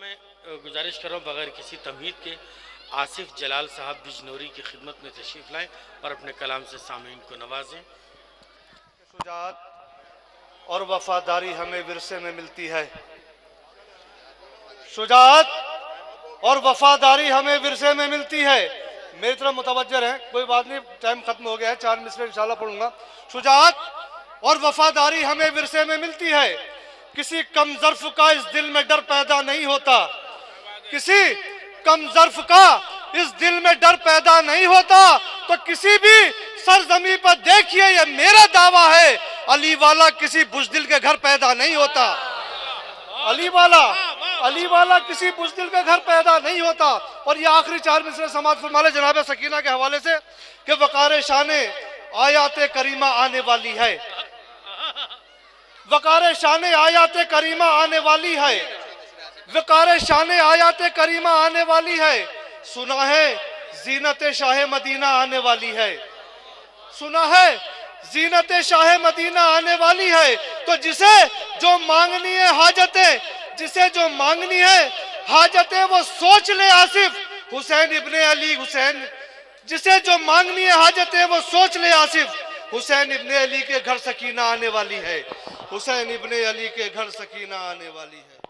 मैं गुजारिश कर रहा हूँ बगैर किसी तमहीद के आसिफ जलाल साहब बिजनौरी की खिदमत में तशरीफ़ लाएँ और अपने कलाम से सामीन को नवाजें। शुजाअत और वफादारी हमें विरसे में मिलती है। शुजाअत और वफादारी हमें विरसे में मिलती है। मेरी तरफ मुतवज्जह है, कोई बात नहीं, टाइम खत्म हो गया है, 4 मिसरे इंशाल्लाह पढ़ूंगा। शुजाअत और वफादारी हमें विरसे में मिलती है। किसी कम ज़र्फ का इस दिल में डर पैदा नहीं होता, किसी कम ज़र्फ का इस दिल में डर पैदा नहीं होता। तो किसी भी सरजमी पर देखिए, ये मेरा दावा है, अली वाला किसी बुज़दिल के घर पैदा नहीं होता। अली वाला किसी बुज़दिल के घर पैदा नहीं होता। और ये आखिरी 4 मिसरे समाज फरमाले जनाब सकीना के हवाले से कि वक़ार शाने आयाते करीमा आने वाली है, वक़ार शाने आयाते करीमा आने वाली है, वक़ार शाने आयाते करीमा आने वाली है। सुना है जीनत शाह मदीना आने वाली है, सुना है जीनत शाह मदीना आने वाली है। तो जिसे जो मांगनी है हाजतें, जिसे जो मांगनी है हाजतें, वो सोच ले आसिफ हुसैन इब्ने अली हुसैन। जिसे जो मांगनी है हाजतें, वो सोच ले आसिफ हुसैन इब्ने अली के घर सकीना आने वाली है, हुसैन इब्ने अली के घर सकीना आने वाली है।